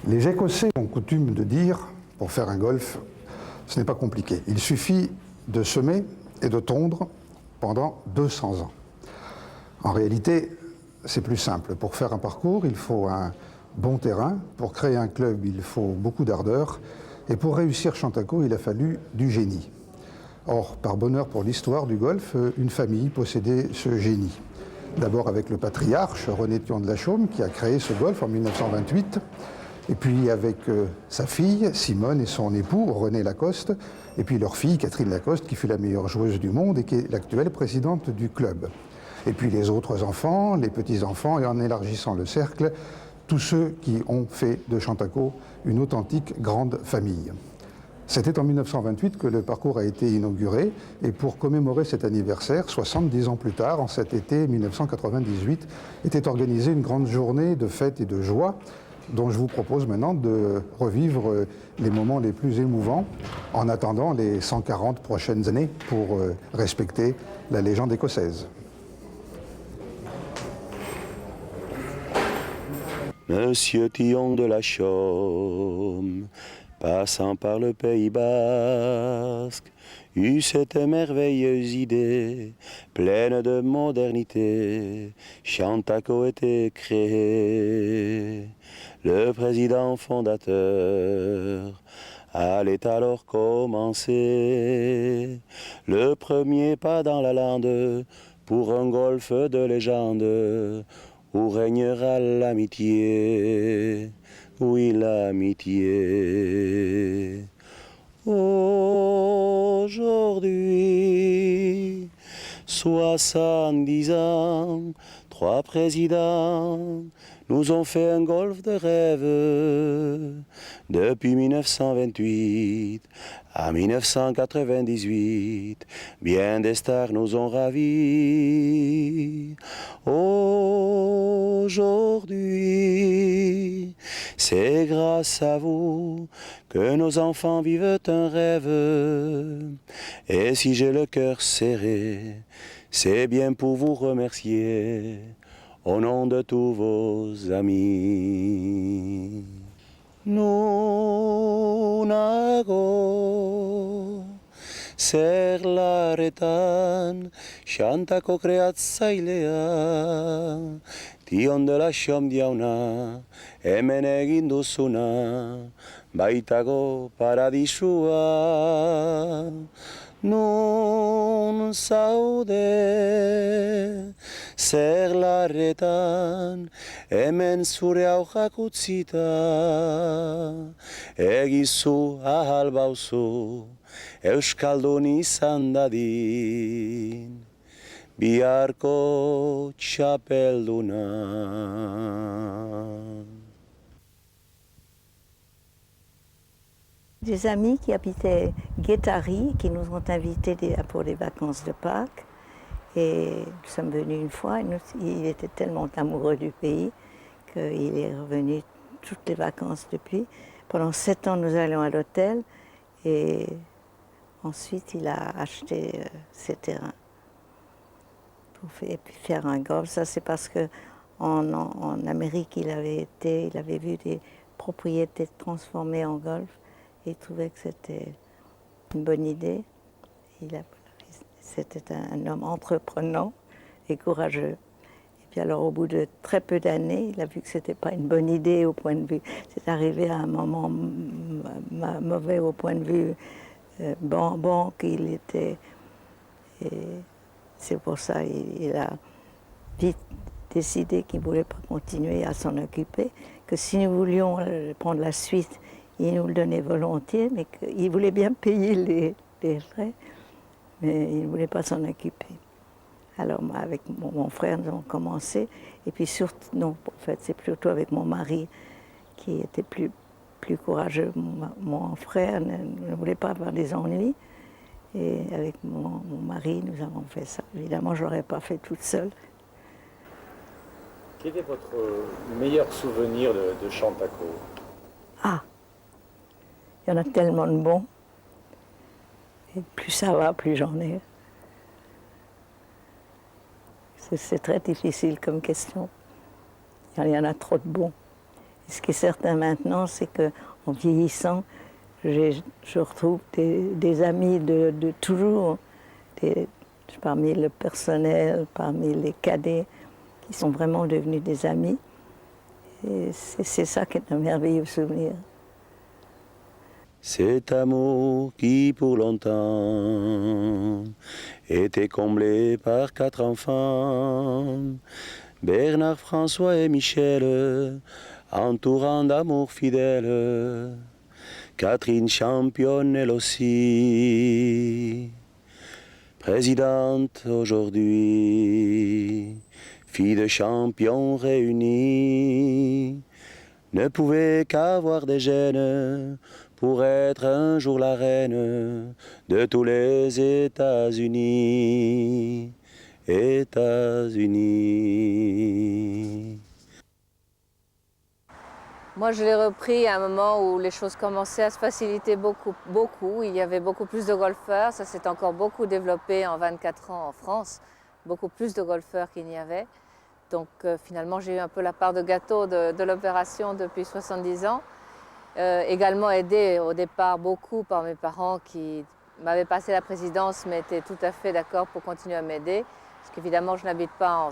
Les Écossais ont coutume de dire, pour faire un golf, ce n'est pas compliqué. Il suffit de semer et de tondre pendant 200 ans. En réalité, c'est plus simple. Pour faire un parcours, il faut un bon terrain. Pour créer un club, il faut beaucoup d'ardeur. Et pour réussir Chantaco, il a fallu du génie. Or, par bonheur pour l'histoire du golf, une famille possédait ce génie. D'abord avec le patriarche René Thion de la Chaume, qui a créé ce golf en 1928, et puis avec sa fille Simone et son époux René Lacoste, et puis leur fille Catherine Lacoste, qui fut la meilleure joueuse du monde et qui est l'actuelle présidente du club. Et puis les autres enfants, les petits-enfants, et en élargissant le cercle, tous ceux qui ont fait de Chantaco une authentique grande famille. C'était en 1928 que le parcours a été inauguré, et pour commémorer cet anniversaire, 70 ans plus tard, en cet été 1998, était organisée une grande journée de fête et de joie, dont je vous propose maintenant de revivre les moments les plus émouvants, en attendant les 140 prochaines années pour respecter la légende écossaise. Monsieur Thion de la Chaume, passant par le Pays Basque, eut cette merveilleuse idée, pleine de modernité. Chantaco était créé. Le président fondateur allait alors commencer le premier pas dans la lande pour un golfe de légende où régnera l'amitié. Oui, l'amitié. Aujourd'hui, 70 ans, 3 présidents nous ont fait un golfe de rêve. Depuis 1928 à 1998, bien des stars nous ont ravis. Aujourd'hui, c'est grâce à vous que nos enfants vivent un rêve. Et si j'ai le cœur serré, c'est bien pour vous remercier au nom de tous vos amis. Nunago zerlaretan Chantaco kreatzailea, Thion de la Chaume jauna hemen egin duzuna, baitago paradisua. Nun zaude zerlarretan hemen zure haujak utzita, egizu ahal bauzu euskaldun izan dadin biharko txapelduna. Des amis qui habitaient Guétari, qui nous ont invités pour les vacances de Pâques. Et nous sommes venus une fois, il était tellement amoureux du pays qu'il est revenu toutes les vacances depuis. Pendant 7 ans, nous allions à l'hôtel et ensuite il a acheté ces terrains pour faire un golf. Ça, c'est parce qu'en Amérique, il avait vu des propriétés transformées en golf. Il trouvait que c'était une bonne idée. C'était un homme entreprenant et courageux. Et puis alors, au bout de très peu d'années, il a vu que ce n'était pas une bonne idée au point de vue... C'est arrivé à un moment mauvais au point de vue banque. C'est pour ça qu'il a vite décidé qu'il ne voulait pas continuer à s'en occuper, que si nous voulions prendre la suite, il nous le donnait volontiers, mais qu'il voulait bien payer les frais, mais il ne voulait pas s'en occuper. Alors, moi, avec mon frère, nous avons commencé, et puis surtout, non, en fait, c'est plutôt avec mon mari qui était plus courageux. Mon frère ne voulait pas avoir des ennuis, et avec mon mari, nous avons fait ça. Évidemment, je ne l'aurais pas fait toute seule. Quel est votre meilleur souvenir de Chantaco? Ah, il y en a tellement de bons. Et plus ça va, plus j'en ai. C'est très difficile comme question. Il y en a trop de bons. Ce qui est certain maintenant, c'est qu'en vieillissant, je retrouve des amis de toujours, parmi le personnel, parmi les cadets, qui sont vraiment devenus des amis. Et c'est ça qui est un merveilleux souvenir. Cet amour qui pour longtemps était comblé par 4 enfants, Bernard, François et Michel, entourant d'amour fidèle, Catherine championne elle aussi, présidente aujourd'hui, fille de champions réunis, ne pouvait qu'avoir des gènes pour être un jour la reine de tous les États-Unis. États-Unis. Moi, je l'ai repris à un moment où les choses commençaient à se faciliter beaucoup. Il y avait beaucoup plus de golfeurs. Ça s'est encore beaucoup développé en 24 ans en France. Beaucoup plus de golfeurs qu'il n'y avait. Donc finalement, j'ai eu un peu la part de gâteau de l'opération depuis 70 ans. Également aidé au départ beaucoup par mes parents qui m'avaient passé la présidence mais étaient tout à fait d'accord pour continuer à m'aider. Parce qu'évidemment, je n'habite pas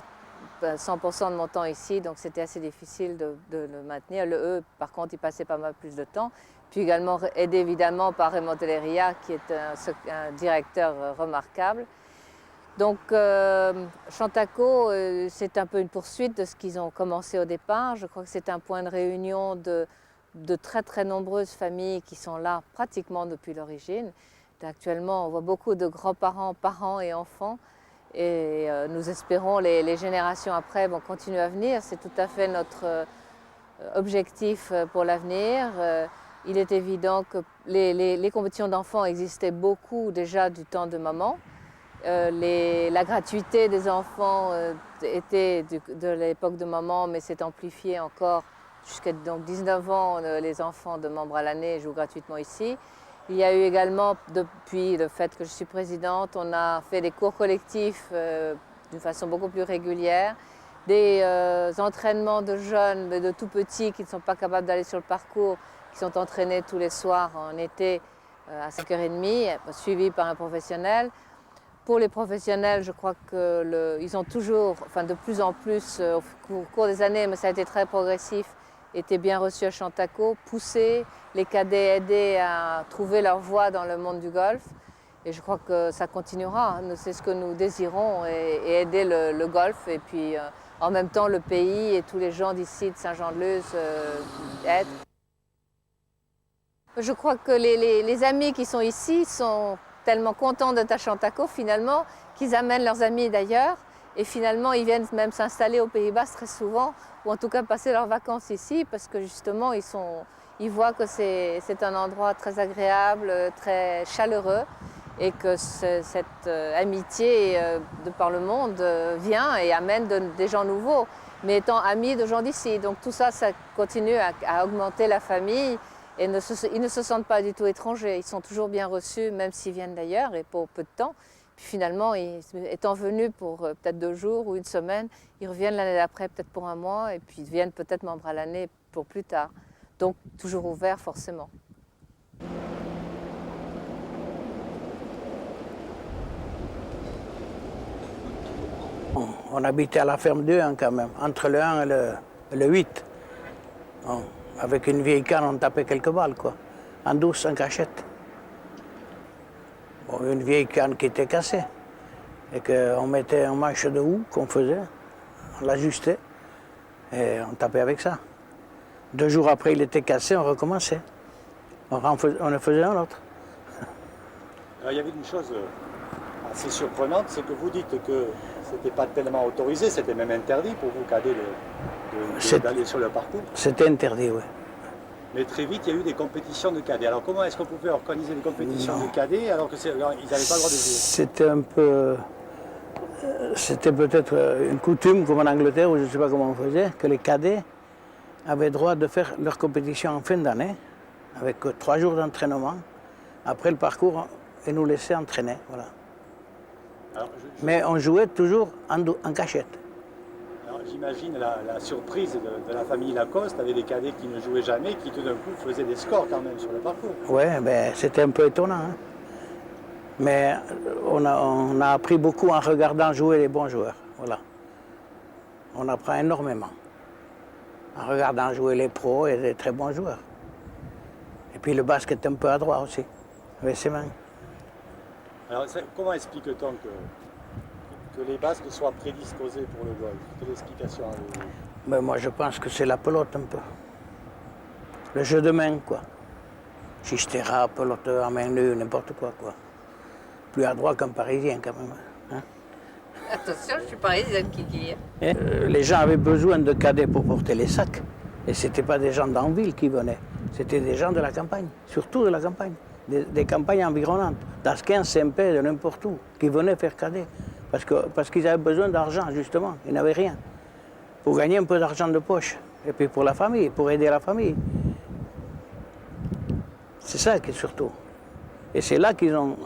100% de mon temps ici, donc c'était assez difficile de le maintenir. Eux, par contre, ils passaient pas mal plus de temps. Puis également aidé évidemment par Raymond Telleria, qui est un directeur remarquable. Donc Chantaco, c'est un peu une poursuite de ce qu'ils ont commencé au départ. Je crois que c'est un point de réunion de très très nombreuses familles qui sont là pratiquement depuis l'origine. Actuellement, on voit beaucoup de grands-parents, parents et enfants. Et nous espérons les générations après vont continuer à venir. C'est tout à fait notre objectif pour l'avenir. Il est évident que les compétitions d'enfants existaient beaucoup déjà du temps de maman. La gratuité des enfants était de l'époque de maman, mais s'est amplifiée encore jusqu'à 19 ans. Les enfants de membres à l'année jouent gratuitement ici. Il y a eu également, depuis le fait que je suis présidente, on a fait des cours collectifs d'une façon beaucoup plus régulière, des entraînements de jeunes, de tout petits qui ne sont pas capables d'aller sur le parcours, qui sont entraînés tous les soirs en été à 5h30, suivis par un professionnel. Pour les professionnels, je crois qu'ils ont toujours, enfin de plus en plus au cours des années, mais ça a été très progressif, étaient bien reçus à Chantaco, poussés, les cadets aidés à trouver leur voie dans le monde du golf. Et je crois que ça continuera. C'est ce que nous désirons et aider le golf. Et puis en même temps, le pays et tous les gens d'ici, de Saint-Jean-de-Luz, aident. Je crois que les amis qui sont ici sont tellement contents d'être à Chantaco finalement qu'ils amènent leurs amis d'ailleurs. Et finalement, ils viennent même s'installer aux Pays-Bas très souvent, ou en tout cas passer leurs vacances ici, parce que justement, ils voient que c'est un endroit très agréable, très chaleureux, et que cette amitié de par le monde vient et amène des gens nouveaux, mais étant amis de gens d'ici. Donc tout ça, ça continue à augmenter la famille, et ils ne se sentent pas du tout étrangers. Ils sont toujours bien reçus, même s'ils viennent d'ailleurs, et pour peu de temps. Puis finalement, étant venus pour peut-être 2 jours ou 1 semaine, ils reviennent l'année d'après peut-être pour 1 mois et puis ils deviennent peut-être membres à l'année pour plus tard. Donc toujours ouvert forcément. On habitait à la ferme 2 quand même, entre le 1 et le 8. Bon, avec une vieille canne, on tapait quelques balles, quoi, en douce, en cachette. Bon, une vieille canne qui était cassée et qu'on mettait un manche de houe qu'on faisait, on l'ajustait et on tapait avec ça. 2 jours après, il était cassé, on recommençait. On en faisait un autre. Alors, il y avait une chose assez surprenante, c'est que vous dites que ce n'était pas tellement autorisé, c'était même interdit pour vous, cadets, d'aller sur le parcours. C'était interdit, oui. Mais très vite, il y a eu des compétitions de cadets. Alors comment est-ce qu'on pouvait organiser des compétitions de cadets alors qu'ils n'avaient pas le droit de jouer? C'était peut-être une coutume, comme en Angleterre, où je ne sais pas comment on faisait, que les cadets avaient droit de faire leur compétition en fin d'année, avec 3 jours d'entraînement, après le parcours, et nous laisser entraîner. Voilà. Alors, mais on jouait toujours en cachette. Alors, j'imagine la surprise de la famille Lacoste avec des cadets qui ne jouaient jamais, qui tout d'un coup faisaient des scores quand même sur le parcours. Oui, ben, c'était un peu étonnant. Hein. Mais on a appris beaucoup en regardant jouer les bons joueurs. Voilà. On apprend énormément. En regardant jouer les pros et les très bons joueurs. Et puis le basket un peu adroit aussi, avec ses mains. Alors comment explique-t-on que les Basques soient prédisposés pour le golf? Quelle explication avez-vous? Ben, moi je pense que c'est la pelote un peu. Le jeu de main, quoi. Chistera, pelote en main nue, n'importe quoi, quoi. Plus adroit qu'un Parisien quand même. Hein? Attention, je suis parisienne, Kiki. Les gens avaient besoin de cadets pour porter les sacs. Et ce n'étaient pas des gens d'Anville qui venaient. C'était des gens de la campagne, surtout de la campagne. Des campagnes environnantes, d'Asquin, Saint-Pé, de n'importe où, qui venaient faire cadet. Parce qu'ils avaient besoin d'argent, justement. Ils n'avaient rien. Pour gagner un peu d'argent de poche. Et puis pour la famille, pour aider la famille. C'est ça qui est surtout. Et c'est là qu'ils ont...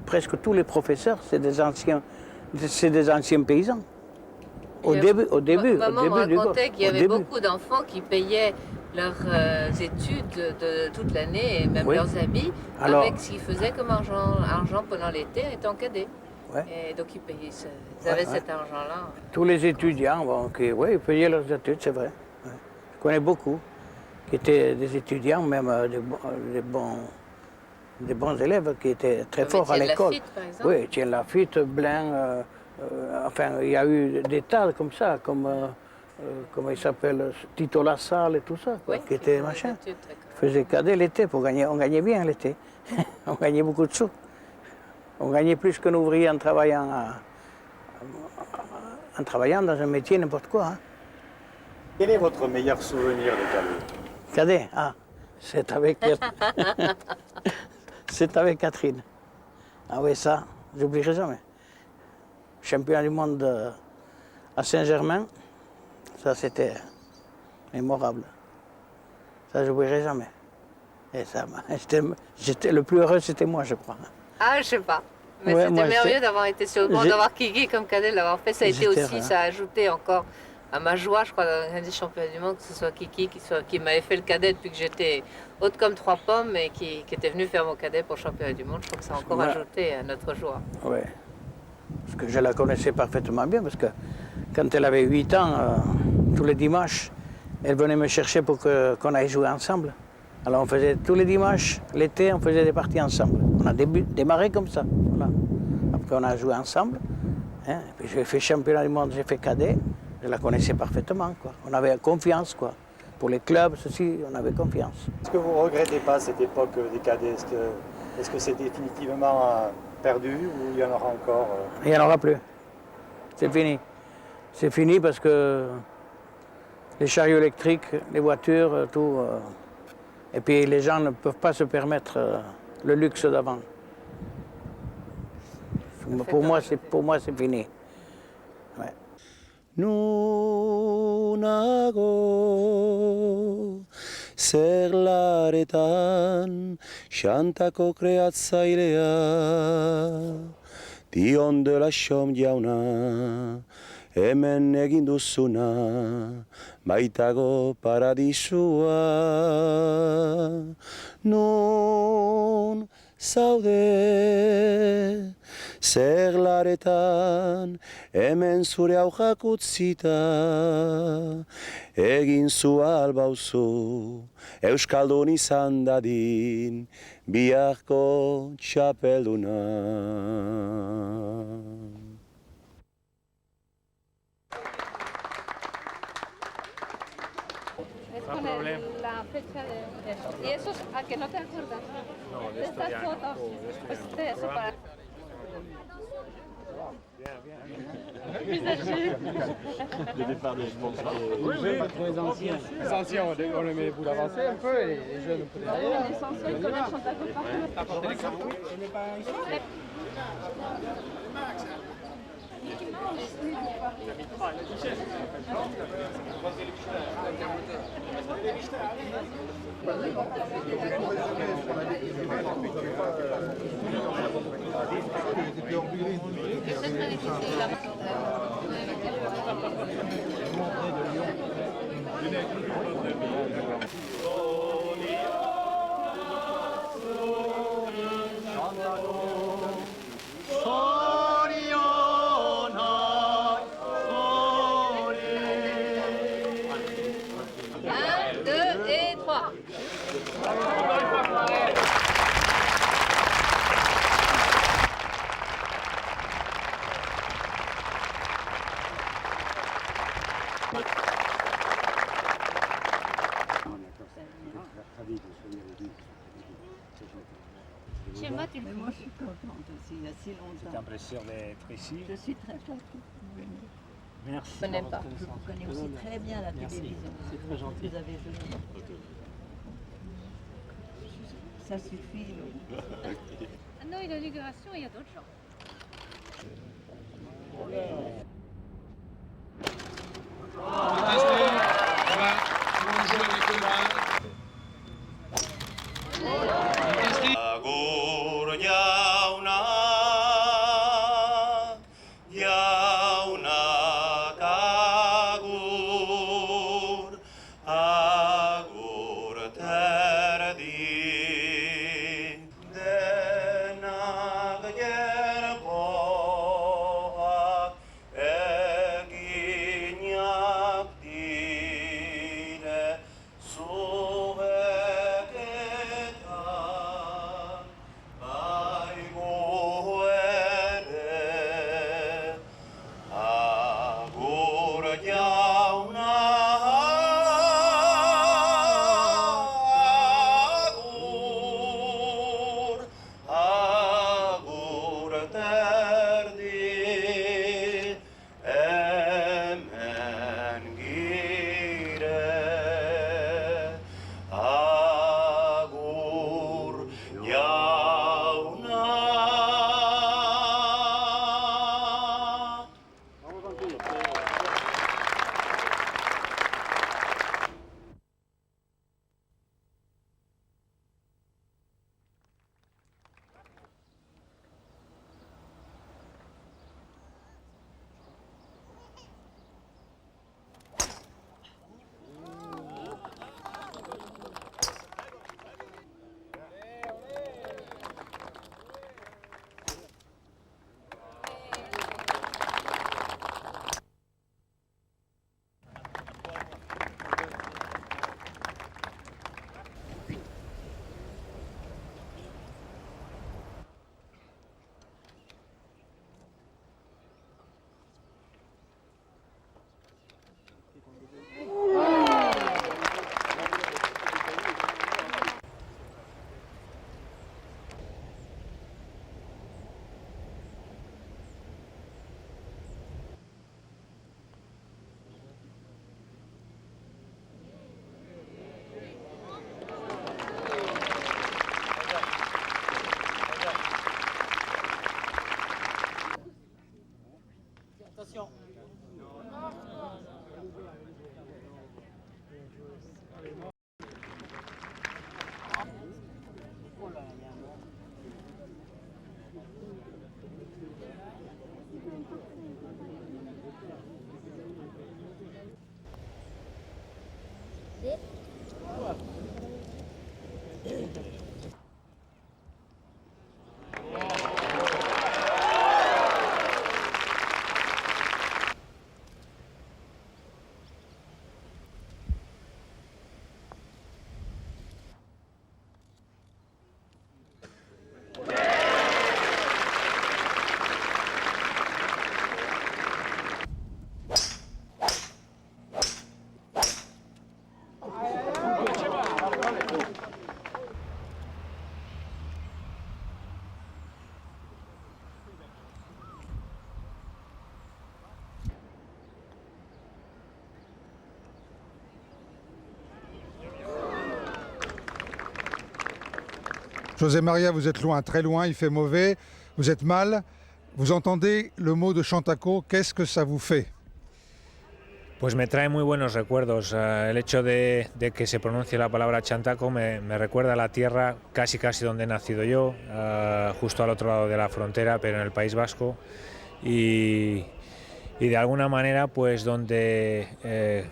Presque tous les professeurs, c'est des anciens paysans. Au début Maman du me racontait qu'il y avait début. beaucoup d'enfants qui payaient leurs études de toute l'année et même Oui. leurs habits Alors- avec ce qu'ils faisaient comme argent pendant l'été étant cadets. Ouais. Et donc ils avaient Ouais, cet argent-là. Tous les étudiants, bon, ils payaient leurs études, c'est vrai. Ouais. Je connais beaucoup qui étaient des étudiants, même des bons élèves qui étaient très Comme forts à Étienne l'école. Lafitte, par exemple. Oui, Étienne Lafitte, Blain, enfin, il y a eu des tas comme ça, comme, comment il s'appelle, Tito Lassalle et tout ça, quoi, Oui, qui étaient faisaient des machin. études, très Faisait cadet l'été pour gagner. On gagnait bien l'été. On gagnait beaucoup de sous. On gagnait plus qu'un ouvrier en travaillant dans un métier, n'importe quoi. Hein. Quel est votre meilleur souvenir de cadet? Cadet, c'est avec, c'est avec Catherine. Ah oui, ça, j'oublierai jamais. Champion du monde à Saint-Germain, ça c'était mémorable. Ça, j'oublierai jamais. Et ça, j'étais le plus heureux, c'était moi, je crois. Ah, je sais pas. Mais Ouais, c'était moi, merveilleux d'avoir été sur le banc, j'ai- d'avoir Kiki comme cadet, de l'avoir fait. Ça a été J'étais aussi, heureux. ça a ajouté encore à ma joie, je crois, dans les championnats du monde, que ce soit Kiki qui m'avait fait le cadet depuis que j'étais haute comme 3 pommes et qui était venu faire mon cadet pour le championnat du monde. Je crois que ça a encore Ouais. ajouté à notre joie. Oui. Parce que je la connaissais parfaitement bien, parce que quand elle avait 8 ans, tous les dimanches, elle venait me chercher pour qu'on aille jouer ensemble. Alors on faisait tous les dimanches, l'été, on faisait des parties ensemble. On a démarré comme ça. Voilà. Après on a joué ensemble. Hein. Et puis j'ai fait championnat du monde, j'ai fait cadet. Je la connaissais parfaitement, quoi. On avait confiance, quoi. Pour les clubs, ceci, on avait confiance. Est-ce que vous ne regrettez pas cette époque des cadets? Est-ce que c'est définitivement perdu ou il y en aura encore Il n'y en aura plus. C'est fini. C'est fini parce que les chariots électriques, les voitures, tout. Et puis les gens ne peuvent pas se permettre le luxe d'avant. Pour moi, c'est fini. Ouais. Nunago zerlaretan xantako kreatzailea Dion de la xom jauna hemen egin duzuna baitago paradisua Nun zaude zerlaretan hemen zure aujak utzita egin zu albauzu euskaldun izan dadin biharko txapelduna. Es con la fecha de eso. ¿Y eso a que no te acuerdas? No, de estas fotos. Pues de eso para... Le départ des sponsors. Oui, oui. Les anciens, on les met vous d'avancer un peu et les jeunes un peu derrière. Les anciens, ils connaissent son taco partout. Es très difficile. Chez moi, tu le Mais moi, je suis contente aussi, il y a si longtemps. C'est un plaisir d'être ici. Je suis très contente. Merci. Je connais pas. Je vous connais aussi très bien la Merci. télévision. C'est très gentil. Vous avez joué. Ça suffit. Ah non, l'inauguration, il y a d'autres gens. Agur jauna, jaunak agur, agur terdi, denak gerboak eginak dire, zuek eta baigu ere. Agur jauna, agur terdi, hemen gire. Agur jauna. José María, vous êtes loin, très loin, il fait mauvais, vous êtes mal. Vous entendez le mot de Chantaco, qu'est-ce que ça vous fait? Pues me trae muy buenos recuerdos. El hecho de que se pronuncie la palabra Chantaco me recuerda a la tierra casi donde he nacido yo, justo al otro lado de la frontera, pero en el País Vasco. Y de alguna manera, pues donde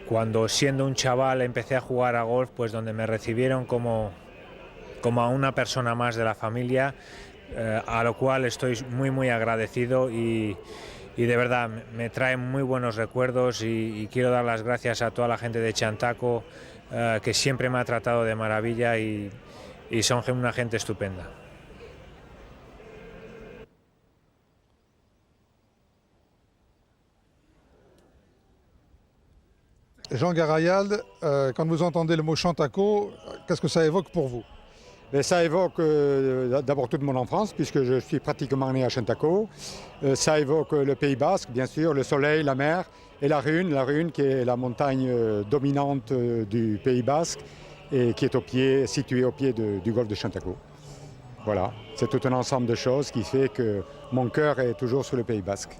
cuando siendo un chaval empecé a jugar a golf, pues donde me recibieron como a una persona más de la familia, a lo cual estoy muy agradecido y de verdad me trae muy buenos recuerdos y quiero dar las gracias a toda la gente de Chantaco que siempre me ha tratado de maravilla y son una gente estupenda. Jean Garayald, quand vous entendez le mot Chantaco, qu'est-ce que ça évoque pour vous? Mais ça évoque d'abord toute mon enfance, puisque je suis pratiquement né à Chantaco. Ça évoque le Pays Basque, bien sûr, le soleil, la mer, et la Rune qui est la montagne dominante du Pays Basque et qui est située au pied du golfe de Chantaco. Voilà, c'est tout un ensemble de choses qui fait que mon cœur est toujours sur le Pays Basque.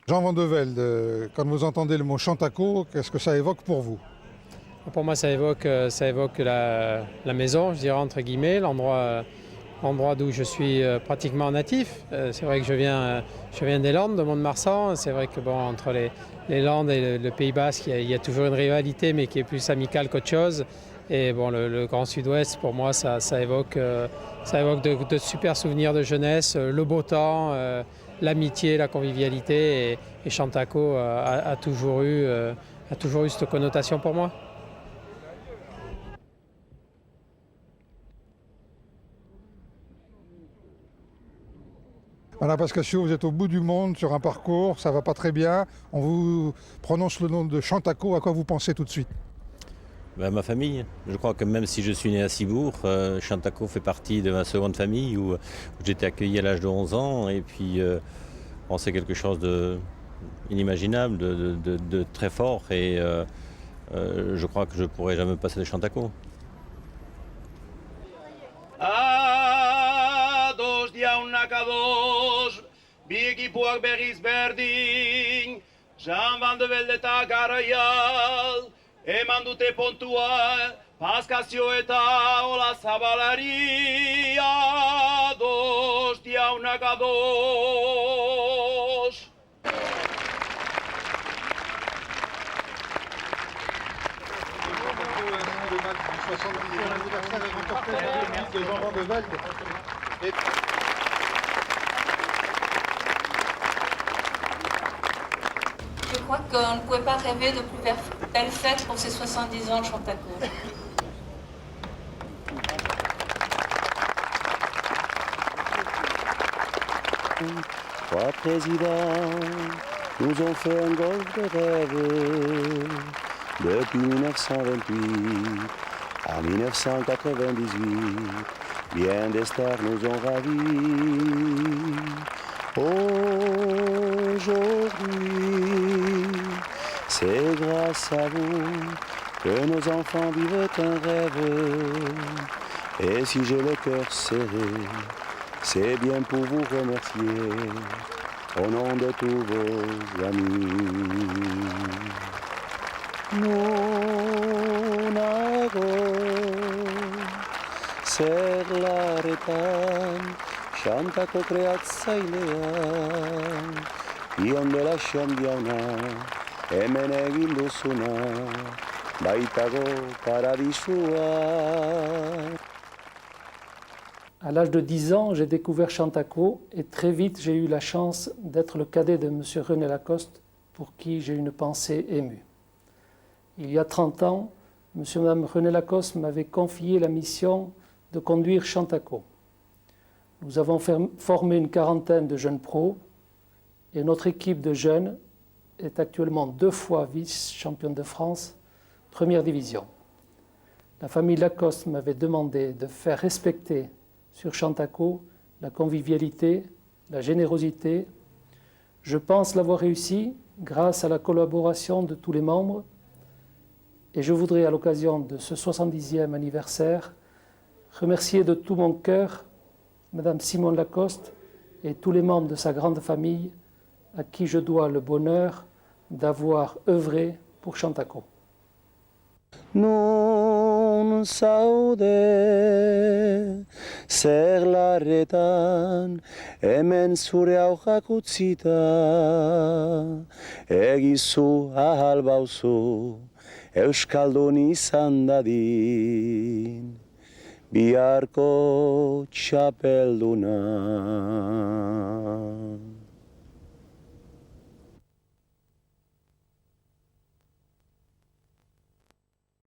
Jean Van de Velde, quand vous entendez le mot Chantaco, qu'est-ce que ça évoque pour vous? Pour moi, ça évoque la maison, je dirais entre guillemets, l'endroit d'où je suis pratiquement natif. C'est vrai que je viens des Landes, de Mont-de-Marsan. C'est vrai que entre les Landes et le Pays Basque, il y a toujours une rivalité, mais qui est plus amicale qu'autre chose. Et le Grand Sud-Ouest, pour moi, ça évoque de super souvenirs de jeunesse, le beau temps, l'amitié, la convivialité. Et Chantaco a toujours eu cette connotation pour moi. Madame Pascasio, vous êtes au bout du monde sur un parcours, ça va pas très bien. On vous prononce le nom de Chantaco, à quoi vous pensez tout de suite? Ma famille. Je crois que même si je suis né à Cibourg, Chantaco fait partie de ma seconde famille où j'ai été accueilli à l'âge de 11 ans. Et puis, c'est quelque chose d'inimaginable, de très fort. Et je crois que je ne pourrai jamais passer de Chantaco. Ados jaunak ados, bi ekipuak berriz berdin, Jean Van de Velde eta Garayald, eman dute pontua, Pascasio eta Olazabalari. Ados jaunak ados. Je crois qu'on ne pouvait pas rêver de plus belle fête pour ces 70 ans de Chantaco. Trois présidents nous ont fait un golfe de rêve depuis 1928 à 1998. Bien des stars nous ont ravis. Aujourd'hui, c'est grâce à vous que nos enfants vivent un rêve. Et si j'ai le cœur serré, c'est bien pour vous remercier au nom de tous vos amis. Nunago, ser laretan, Chantaco kreatzailean, ion dela xondiauna, hemen egin duzuna, baitago paradisua. À l'âge de 10 ans, j'ai découvert Chantaco et très vite j'ai eu la chance d'être le cadet de M. René Lacoste pour qui j'ai une pensée émue. Il y a 30 ans, M. et Mme René Lacoste m'avaient confié la mission de conduire Chantaco. Nous avons formé une quarantaine de jeunes pros et notre équipe de jeunes est actuellement 2 fois vice-championne de France, première division. La famille Lacoste m'avait demandé de faire respecter sur Chantaco la convivialité, la générosité. Je pense l'avoir réussi grâce à la collaboration de tous les membres et je voudrais à l'occasion de ce 70e anniversaire remercier de tout mon cœur Madame Simone Lacoste et tous les membres de sa grande famille à qui je dois le bonheur d'avoir œuvré pour Chantaco. Nun zaude, zer larretan, hemen zure aujak utzita, egizu ahal bauzu, euskaldun izan dadin, biharko txapelduna.